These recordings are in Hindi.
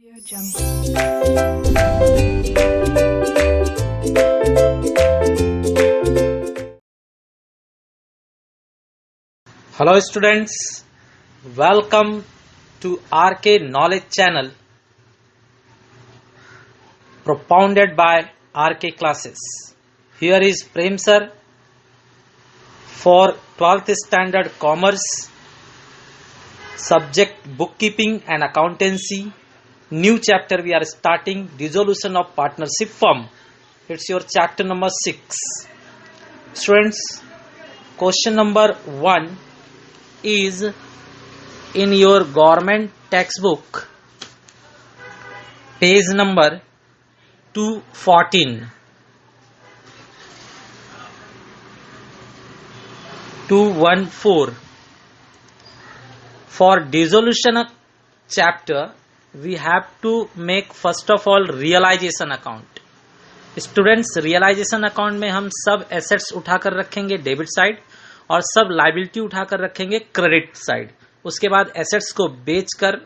Hello students, welcome to RK Knowledge Channel propounded by RK Classes. Here is Prem Sir for 12th Standard Commerce, subject Bookkeeping and Accountancy. New chapter we are starting, Dissolution of Partnership Firm. It's your chapter number 6. Students, question number 1 is in your government textbook, page number 214. 214. For dissolution chapter, we have to make first of all realization account. Students, realization account में हम सब एसेट्स उठाकर रखेंगे डेबिट साइड और सब लायबिलिटी उठाकर रखेंगे क्रेडिट साइड. उसके बाद एसेट्स को बेचकर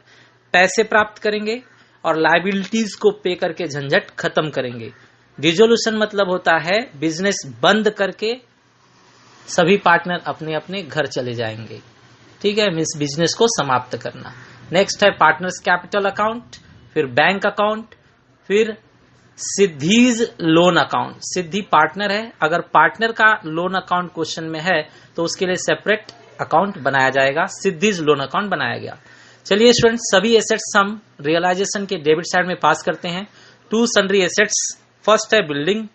पैसे प्राप्त करेंगे और लायबिलिटीज को पे करके झंझट खत्म करेंगे. डिसोल्यूशन मतलब होता है बिजनेस बंद करके सभी पार्टनर अपने अपने घर चले जाएंगे. ठीक है, मींस बिजनेस को समाप्त करना. नेक्स्ट है पार्टनर्स कैपिटल अकाउंट, फिर बैंक अकाउंट, फिर सिद्धीज लोन अकाउंट. सिद्धि पार्टनर है, अगर पार्टनर का लोन अकाउंट क्वेश्चन में है तो उसके लिए सेपरेट अकाउंट बनाया जाएगा. सिद्धीज लोन अकाउंट बनाया गया. चलिए स्टूडेंट्स, सभी एसेट्स हम रियलाइजेशन के डेबिट साइड में पास करते हैं. To sundry assets. फर्स्ट है building.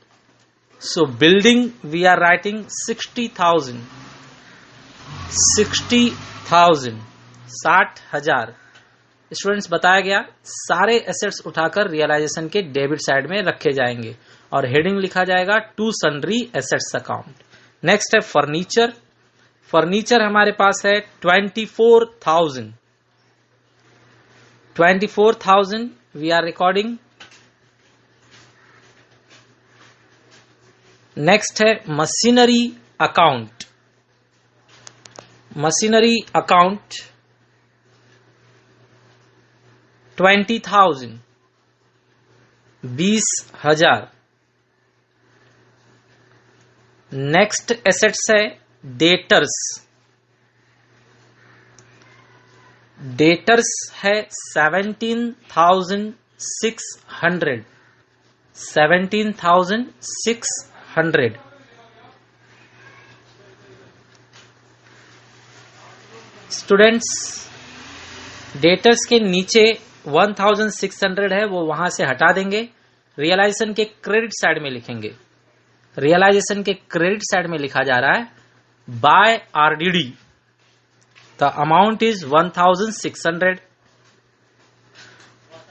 So building we are writing 60,000. 60,000. Students, बताया गया सारे एसेट्स उठाकर रियलाइजेशन के डेबिट साइड में रखे जाएंगे और हेडिंग लिखा जाएगा to sundry assets account. Next है फर्नीचर. फर्नीचर हमारे पास है 24,000. 24,000 वी आर रिकॉर्डिंग. नेक्स्ट है machinery account. Machinery account 20,000. 20,000. Next assets है डेटर्स. डेटर्स है 17,600. 17,600. स्टूडेंट्स, डेटर्स के नीचे 1,600 है, वो वहां से हटा देंगे. रियलाइजेशन के क्रेडिट साइड में लिखेंगे. रियलाइजेशन के क्रेडिट साइड में लिखा जा रहा है by RDD. The amount is 1,600.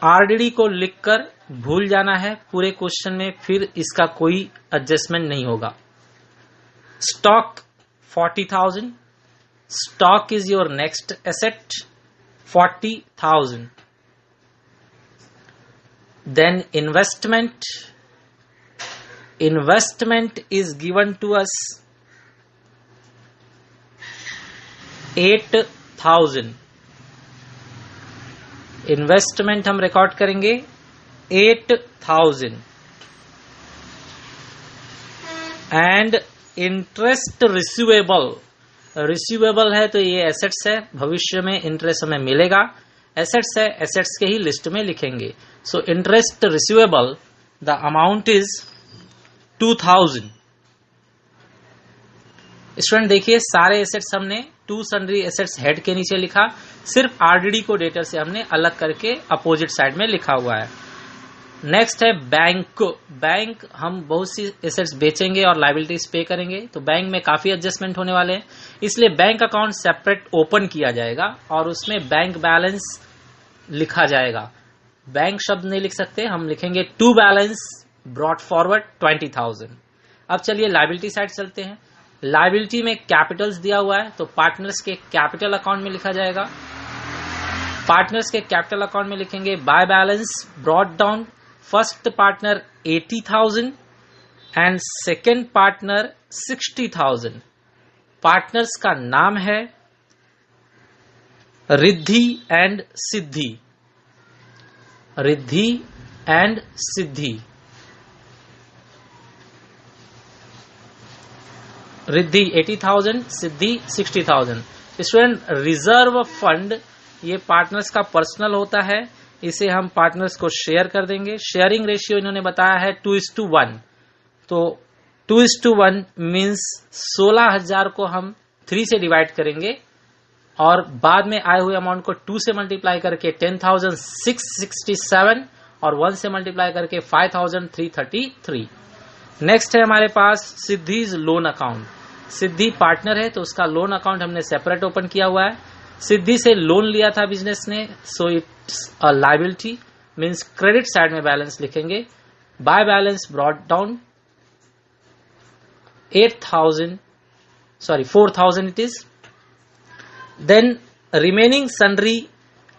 RDD को लिखकर भूल जाना है पूरे क्वेश्चन में, फिर इसका कोई एडजस्टमेंट नहीं होगा. Stock 40,000. Stock is your next asset. 40,000. Then investment. Investment is given to us 8,000. Investment हम रिकॉर्ड करेंगे 8,000. And interest receivable. रिसीवेबल है तो ये एसेट्स है, भविष्य में इंटरेस्ट हमें मिलेगा. एसेट्स है, एसेट्स के ही लिस्ट में लिखेंगे. So interest receivable the amount is 2,000. Student देखिए, सारे एसेट्स हमने टू सन्ड्री एसेट्स हेड के नीचे लिखा, सिर्फ आरडीडी को डेटर से हमने अलग करके अपोजिट साइड में लिखा हुआ है. नेक्स्ट है बैंक. बैंक हम बहुत सी एसेट्स बेचेंगे और लायबिलिटीज पे करेंगे, तो बैंक में काफी एडजस्टमेंट होने वाले हैं, इसलिए बैंक अकाउंट सेपरेट ओपन किया जाएगा और उसमें बैंक बैलेंस लिखा जाएगा. बैंक शब्द नहीं लिख सकते, हम लिखेंगे टू बैलेंस ब्रॉट फॉरवर्ड 20,000. अब चलिए लायबिलिटी साइड चलते हैं. लायबिलिटी में कैपिटल्स दिया हुआ है, तो पार्टनर्स के कैपिटल अकाउंट में लिखा जाएगा. पार्टनर्स के कैपिटल अकाउंट में लिखेंगे by balance brought down. First partner 80,000 and second partner 60,000. Partners का नाम है Riddhi and Siddhi. Riddhi and Siddhi. Riddhi 80,000, Siddhi 60,000। Student, reserve fund ये पार्टनर्स का पर्सनल होता है, इसे हम पार्टनर्स को शेयर कर देंगे। शेयरिंग रेशियो इन्होंने बताया है 2:1। तो 2:1 मीन्स 16,000 को हम 3 से डिवाइड करेंगे और बाद में आए हुए अमाउंट को 2 से मल्टीप्लाई करके 10,667 और 1 से मल्टीप्लाई करके 5,333। नेक्स्ट है हमारे पास सिद्धीज लोन अकाउंट। सिद्धि पार्टनर है तो उसका लोन अकाउंट हमने सेपरेट ओपन किया हुआ है। सिद्धि से लोन लिया था बिजनेस ने, so it's a liability, means credit side में बैलेंस लिखेंगे। By balance brought down 4,000 it is. Then remaining sundry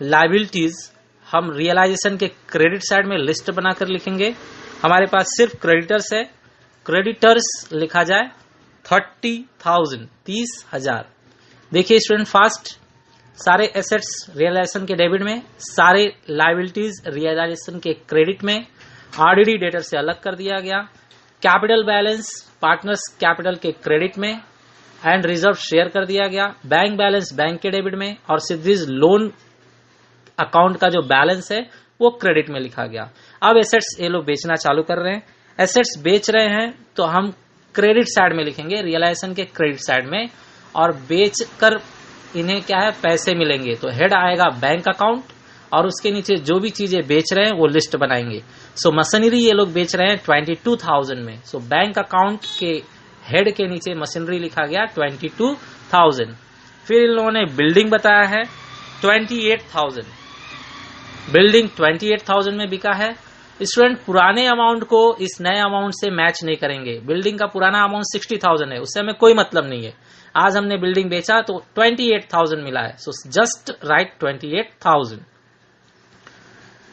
liabilities हम रियलाइजेशन के क्रेडिट साइड में लिस्ट बनाकर लिखेंगे। हमारे पास सिर्फ क्रेडिटर्स है, क्रेडिटर्स लिखा जाए 30,000, 30,000। देखिए स्टूडेंट, फास्ट सारे एसेट्स रियलाइजेशन के डेबिट में, सारे लायबिलिटीज रियलाइजेशन के क्रेडिट में, आरडीडी डेटर से अलग कर दिया गया। कैपिटल बैलेंस पार्टनर्स कैपिटल के क्रेडिट में एंड रिजर्व शेयर कर दिया गया। बैंक बैलेंस बैंक के डेबिट में और सिद्धीज लोन अकाउंट का जो बैलेंस है वो क्रेडिट में लिखा गया। अब एसेट्स ये लोग बेचना चालू कर रहे हैं। एसेट्स बेच रहे हैं तो हम क्रेडिट साइड में लिखेंगे, रियलाइजेशन के क्रेडिट साइड में, और बेचकर इन्हें क्या है पैसे मिलेंगे तो हेड आएगा बैंक अकाउंट और उसके नीचे जो भी चीजें बेच रहे हैं वो लिस्ट बनाएंगे। सो मशीनरी ये लोग बेच रहे हैं 22,000 में, सो बैंक अकाउंट के हेड के नीचे मशीनरी लिखा गया 22,000। फिर इन लोगों ने बिल्डिंग बताया है 28,000, बिल्डिंग 28,000 में बिका है। स्टूडेंट, पुराने अमाउंट को इस नए अमाउंट से मैच नहीं करेंगे। बिल्डिंग का पुराना अमाउंट 60,000 है, उससे हमें कोई मतलब नहीं है। आज हमने बिल्डिंग बेचा तो 28,000 मिला है, so just right 28,000।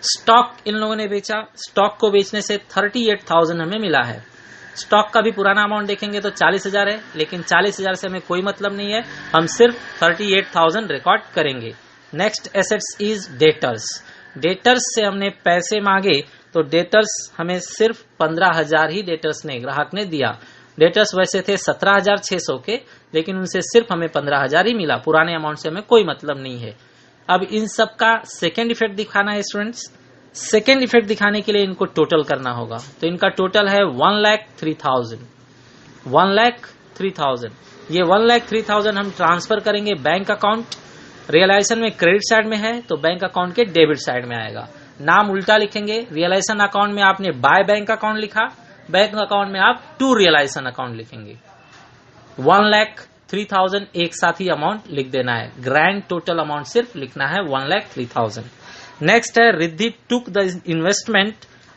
Stock in लोगों ने बेचा, स्टॉक को बेचने से 38,000 हमें मिला है। स्टॉक का भी पुराना अमाउंट देखेंगे तो 40,000 है, लेकिन 40,000 से हमें कोई मतलब नहीं है, हम सिर्फ 38,000 रिकॉर्ड करेंगे। Next assets is debtors. Debtors से हमने पैसे मांगे तो डेटर्स हमें सिर्फ 15,000 ही डेटर्स ने, ग्राहक ने दिया। डेटर्स वैसे थे 17,600 के, लेकिन उनसे सिर्फ हमें 15,000 ही मिला, पुराने अमाउंट से हमें कोई मतलब नहीं है। अब इन सब का सेकेंड इफेक्ट दिखाना है स्टूडेंट्स। सेकेंड इफेक्ट दिखाने के लिए इनको टोटल करना होगा, तो इनका टोटल है 1,03,000। 1,03,000, ये 1,03,000 हम ट्रांसफर करेंगे बैंक अकाउंट। रियलाइजेशन में क्रेडिट साइड में है तो बैंक अकाउंट के डेबिट साइड में आएगा। नाम उल्टा लिखेंगे, रियलाइजेशन अकाउंट में आपने बाय बैंक अकाउंट लिखा, बैंक अकाउंट में आप टू रियलाइजेशन अकाउंट लिखेंगे। 1,03,000 एक साथ ही अमाउंट लिख देना है, ग्रैंड टोटल अमाउंट सिर्फ लिखना है 1,03,000। नेक्स्ट है Riddhi took the investment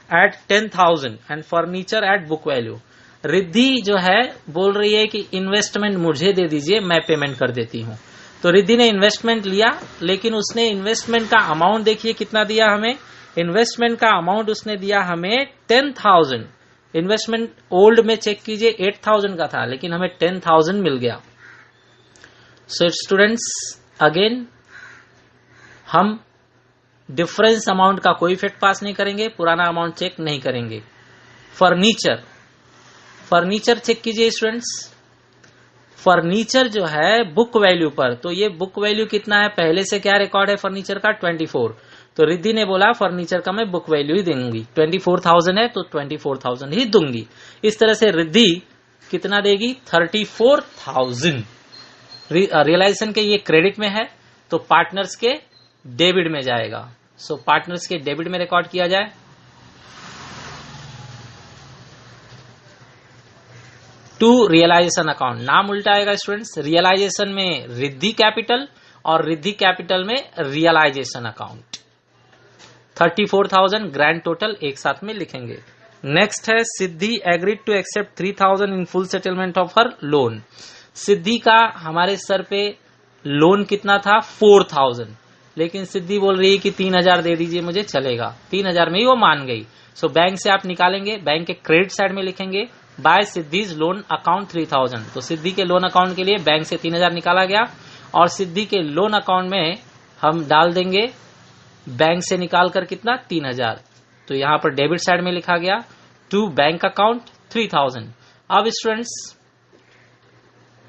at 10,000 and furniture at book value. Riddhi जो है बोल रही है कि इन्वेस्टमेंट मुझे दे दीजिए, मैं पेमेंट कर देती हूँ। तो रिद्धि ने इन्वेस्टमेंट लिया, लेकिन उसने इन्वेस्टमेंट का अमाउंट देखिए कितना दिया हमें। इन्वेस्टमेंट का अमाउंट उसने दिया हमें 10,000। इन्वेस्टमेंट ओल्ड में चेक कीजिए 8,000 का था, लेकिन हमें 10,000 मिल गया। सो स्टूडेंट्स, अगेन हम डिफरेंस अमाउंट का कोई इफेक्ट पास नहीं करेंगे, पुराना अमाउंट चेक नहीं करेंगे। फर्नीचर, फर्नीचर चेक कीजिए स्टूडेंट्स। फर्नीचर जो है बुक वैल्यू पर, तो ये बुक वैल्यू कितना है, पहले से क्या रिकॉर्ड है फर्नीचर का 24। तो रिद्धि ने बोला फर्नीचर का मैं बुक वैल्यू ही दूंगी, 24,000 है तो 24,000 ही दूंगी। इस तरह से रिद्धि कितना देगी, 34,000। रियलाइजेशन के ये क्रेडिट में है तो पार्टनर्स के डेबिट में जाएगा। सो पार्टनर्स के डेबिट में रिकॉर्ड किया जाए। टू रियलाइजेशन अकाउंट, नाम उल्टा आएगा स्टूडेंट्स। रियलाइजेशन में रिद्धि कैपिटल और रिद्धि कैपिटल में रियलाइजेशन अकाउंट। 34,000 ग्रैंड टोटल एक साथ में लिखेंगे। नेक्स्ट है Siddhi agreed to accept 3,000 in full settlement of her loan. Siddhi का हमारे सर पे लोन कितना था 4,000, लेकिन सिद्धि बोल रही है कि 3,000 दे दीजिए मुझे चलेगा। 3,000 में ही वो मान गई। सो बैंक से आप निकालेंगे, बैंक के क्रेडिट साइड में लिखेंगे बाय सिद्धीज लोन अकाउंट 3,000। तो सिद्धि के लोन अकाउंट के लिए बैंक से 3,000 निकाला गया और सिद्धि के लोन अकाउंट में हम डाल देंगे बैंक से निकाल कर कितना 3000, तो यहां पर डेबिट साइड में लिखा गया टू बैंक अकाउंट 3000। अब स्टूडेंट्स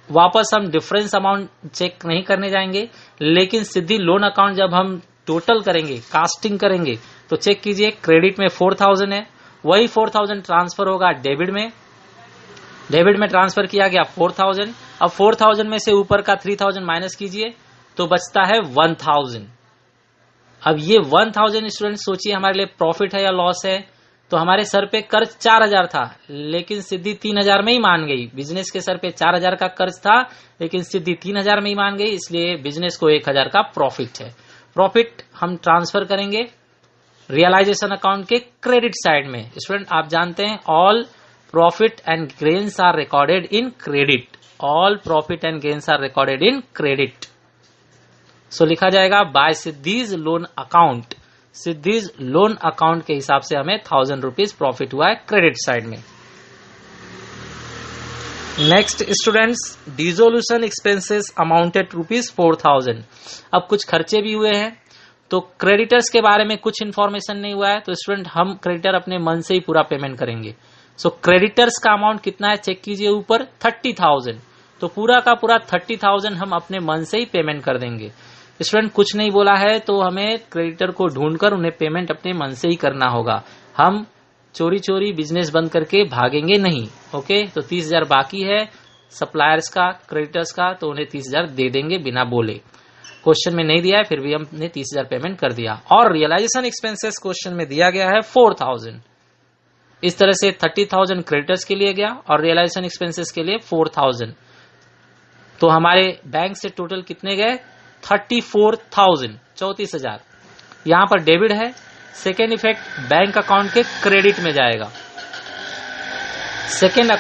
वापस हम डिफरेंस अमाउंट चेक नहीं करने जाएंगे, लेकिन सीधी लोन अकाउंट जब हम टोटल करेंगे, कास्टिंग करेंगे, तो चेक कीजिए क्रेडिट में 4000 है, वही 4000 ट्रांसफर होगा डेबिट में। डेबिट में ट्रांसफर किया गया 4000। अब 4000 में से ऊपर का 3000 माइनस कीजिए तो बचता है 1000। अब ये 1000 स्टूडेंट सोचिए हमारे लिए प्रॉफिट है या लॉस है। तो हमारे सर पे कर्ज 4000 था, लेकिन सिद्धि 3000 में ही मान गई। बिजनेस के सर पे 4000 का कर्ज था, लेकिन सिद्धि 3000 में ही मान गई, इसलिए बिजनेस को 1000 का प्रॉफिट है। प्रॉफिट हम ट्रांसफर करेंगे रियलाइजेशन अकाउंट के क्रेडिट साइड में। स्टूडेंट आप जानते हैं all profit and gains are recorded in credit. All profit and gains are recorded in credit. So लिखा जाएगा by Siddhi's loan account. Siddhi's loan account के हिसाब से हमें 1000 रुपीज प्रॉफिट हुआ है क्रेडिट साइड में। Next students dissolution expenses amounted rupees 4000। अब कुछ खर्चे भी हुए हैं, तो क्रेडिटर्स के बारे में कुछ इंफॉर्मेशन नहीं हुआ है, तो स्टूडेंट हम क्रेडिटर अपने मन से ही पूरा पेमेंट करेंगे। सो क्रेडिटर्स का अमाउंट कितना है चेक कीजिए ऊपर 30,000, तो पूरा का पूरा 30,000 हम अपने मन से ही पेमेंट कर देंगे। स्टूडेंट कुछ नहीं बोला है तो हमें क्रेडिटर को ढूंढकर उन्हें पेमेंट अपने मन से ही करना होगा। हम चोरी चोरी बिजनेस बंद करके भागेंगे नहीं। ओके, तो 30,000 बाकी है सप्लायर्स का, क्रेडिटर्स का, तो उन्हें 30,000 दे देंगे बिना बोले। क्वेश्चन में नहीं दिया है, फिर भी हमने 30,000 पेमेंट कर दिया। और रियलाइजेशन एक्सपेंसेस क्वेश्चन में दिया गया है 4000। इस तरह से 30,000 क्रेडिटर्स के लिए गया और रियलाइजेशन एक्सपेंसेस के लिए 4000। तो हमारे बैंक से टोटल कितने गए 34,000, 34,000। यहां पर डेबिट है, सेकेंड इफेक्ट बैंक अकाउंट के क्रेडिट में जाएगा। सेकेंड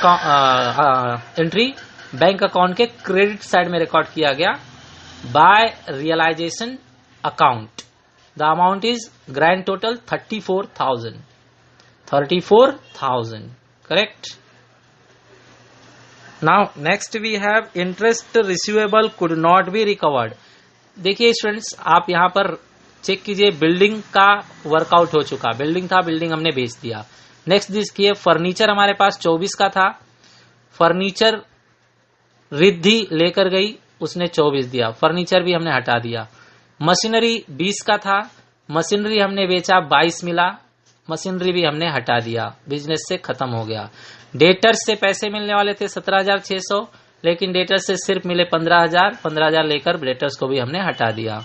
एंट्री बैंक अकाउंट के क्रेडिट साइड में रिकॉर्ड किया गया by realization account. The amount is grand total 34,000। 34,000 correct. Now next we have interest receivable could not be recovered. देखिए स्टूडेंट्स आप यहां पर चेक कीजिए, बिल्डिंग का वर्कआउट हो चुका, बिल्डिंग था, बिल्डिंग हमने बेच दिया। नेक्स्ट देखिए फर्नीचर हमारे पास 24 का था, फर्नीचर रिद्धि लेकर गई, उसने 24 दिया, फर्नीचर भी हमने हटा दिया। मशीनरी 20 का था, मशीनरी हमने बेचा 22 मिला, मशीनरी भी हमने हटा दिया, बिजनेस से खत्म हो गया। डेटर्स से पैसे मिलने वाले थे 17,600, लेकिन डेटर्स से सिर्फ मिले 15,000, 15,000 लेकर डेटर्स को भी हमने हटा दिया।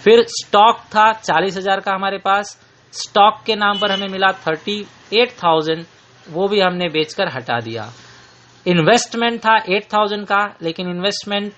फिर स्टॉक था 40,000 का हमारे पास, स्टॉक के नाम पर हमें मिला 38,000, वो भी हमने बेचकर हटा दिया। इन्वेस्टमेंट था 8,000 का, लेकिन इन्वेस्टमेंट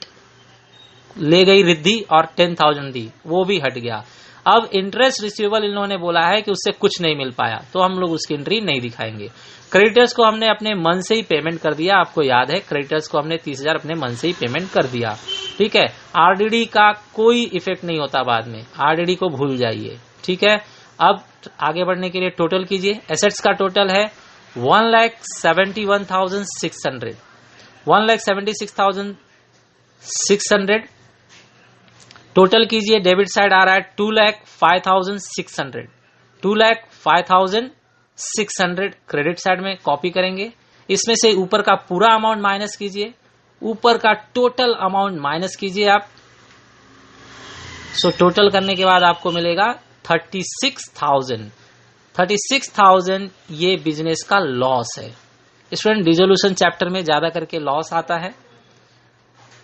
ले गई रिद्धि और 10,000 दी, वो भी हट गया। अब इंटरेस्ट रिसीवेबल इन्होंने बोला है कि उससे कुछ नहीं मिल पाया, तो हम लोग उसकी एंट्री नहीं दिखाएंगे। क्रेडिटर्स को हमने अपने मन से ही पेमेंट कर दिया, आपको याद है क्रेडिटर्स को हमने 30,000 अपने मन से ही पेमेंट कर दिया। ठीक है, आरडीडी का कोई इफेक्ट नहीं होता बाद में, आरडीडी को भूल जाइए। ठीक है, अब आगे बढ़ने के लिए टोटल कीजिए। एसेट्स का टोटल है 1,71,600, 1,76,600। टोटल कीजिए, डेबिट साइड आ रहा है 2,05,600, 2,05,600 क्रेडिट साइड में कॉपी करेंगे। इसमें से ऊपर का पूरा अमाउंट माइनस कीजिए, ऊपर का टोटल अमाउंट माइनस कीजिए आप। सो टोटल करने के बाद आपको मिलेगा 36,000। 36,000 ये बिजनेस का लॉस है। स्टूडेंट डिसोल्यूशन चैप्टर में ज्यादा करके लॉस आता है,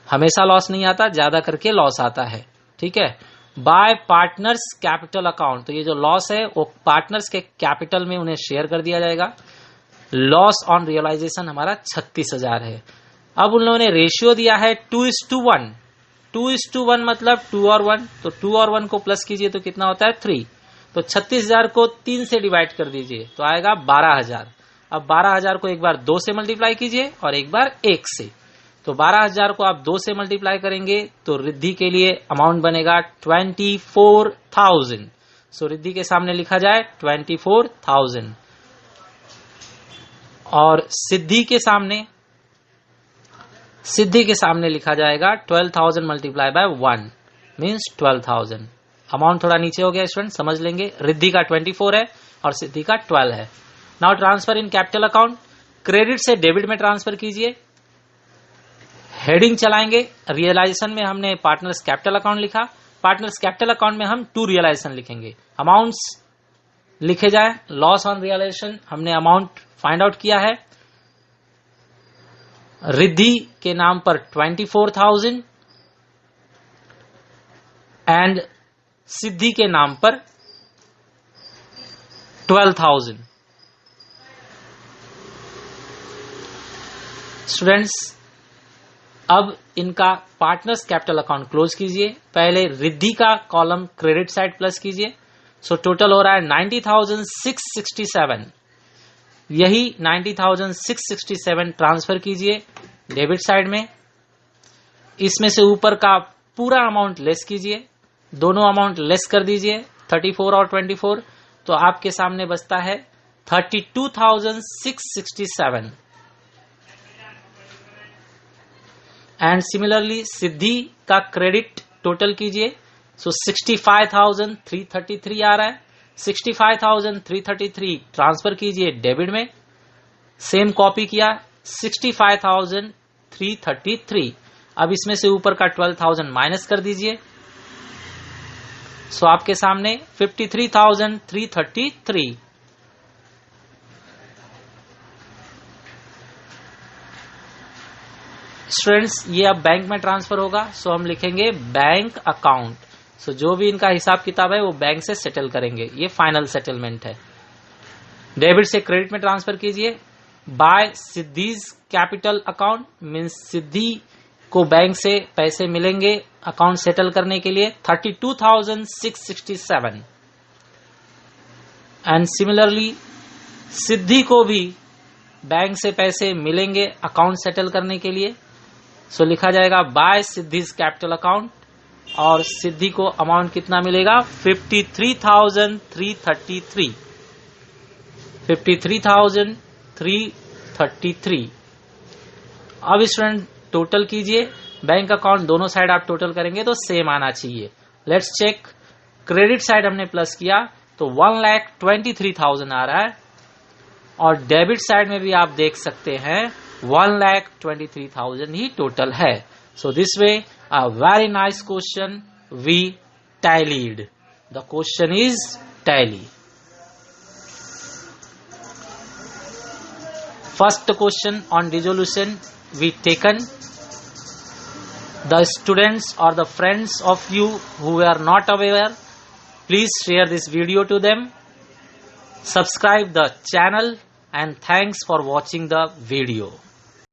हमेशा लॉस नहीं आता, ज्यादा करके लॉस आता है। ठीक है, बाय पार्टनर्स कैपिटल अकाउंट, तो ये जो लॉस है वो पार्टनर्स के कैपिटल में उन्हें शेयर कर दिया जाएगा। लॉस ऑन रियलाइजेशन हमारा 36,000 है। अब उन लोगों ने रेशियो दिया है 2:1, 2:1 मतलब 2 और 1, तो 2 और 1 को प्लस कीजिए तो कितना होता है 3, तो 36,000 को 3 से डिवाइड कर दीजिए तो आएगा 12,000। अब 12,000 को एक बार 2 से मल्टीप्लाई कीजिए और एक बार 1 से, तो 12,000 को आप 2 से मल्टीप्लाई करेंगे तो रिद्धि के लिए अमाउंट बनेगा 24,000। सो रिद्धि के सामने लिखा जाए 24,000 और सिद्धि के सामने लिखा जाएगा 12,000 मल्टीप्लाई बाय 1 मीन्स 12,000। अमाउंट थोड़ा नीचे हो गया स्टूडेंट, समझ लेंगे। रिद्धि का 24 है और सिद्धि का 12 है। Now transfer in capital account, credit से डेबिट में ट्रांसफर कीजिए। हेडिंग चलाएंगे, रियलाइजेशन में हमने पार्टनर्स कैपिटल अकाउंट लिखा, पार्टनर्स कैपिटल अकाउंट में हम टू रियलाइजेशन लिखेंगे। अमाउंट्स लिखे जाए, लॉस ऑन रियलाइजेशन हमने अमाउंट फाइंड आउट किया है। रिद्धि के नाम पर 24,000 एंड सिद्धि के नाम पर 12,000। स्टूडेंट्स, अब इनका पार्टनर्स कैपिटल अकाउंट क्लोज कीजिए। पहले रिद्धि का कॉलम क्रेडिट साइड प्लस कीजिए। सो टोटल हो रहा है 90,667। यही 90,667 ट्रांसफर कीजिए डेबिट साइड में। इसमें से ऊपर का पूरा अमाउंट लेस कीजिए, दोनों अमाउंट लेस कर दीजिए 34 और 24, तो आपके सामने बचता है 32,667। एंड सिमिलरली सिद्धि का क्रेडिट टोटल कीजिए। सो 65,333 आ रहा है। 65,333 ट्रांसफर कीजिए डेबिट में। सेम कॉपी किया 65,333। अब इसमें से ऊपर का 12,000 माइनस कर दीजिए। सो आपके सामने 53,333। स्टूडेंट्स, ये अब बैंक में ट्रांसफर होगा, सो हम लिखेंगे बैंक अकाउंट। सो जो भी इनका हिसाब किताब है वो बैंक से सेटल करेंगे, ये फाइनल सेटलमेंट है। डेबिट से क्रेडिट में ट्रांसफर कीजिए। Bye siddhis capital account means सिद्धि को बैंक से पैसे मिलेंगे अकाउंट सेटल करने के लिए 32,667। एंड सिमिलरली सिद्धि को भी बैंक से पैसे मिलेंगे अकाउंट सेटल करने के लिए। सो लिखा जाएगा बाय सिद्धीज कैपिटल अकाउंट, और सिद्धि को अमाउंट कितना मिलेगा 53,333। 53,333। अब स्टूडेंट टोटल कीजिए, बैंक अकाउंट दोनों साइड आप टोटल करेंगे तो सेम आना चाहिए। लेट्स चेक, क्रेडिट साइड हमने प्लस किया तो 1,23,000 आ रहा है, और डेबिट साइड में भी आप देख सकते हैं 1,23,000 ही टोटल है। So this way a very nice question we tallied. The question is tally. First question on dissolution we taken. The students or the friends of you who are not aware, please share this video to them. Subscribe the channel and thanks for watching the video.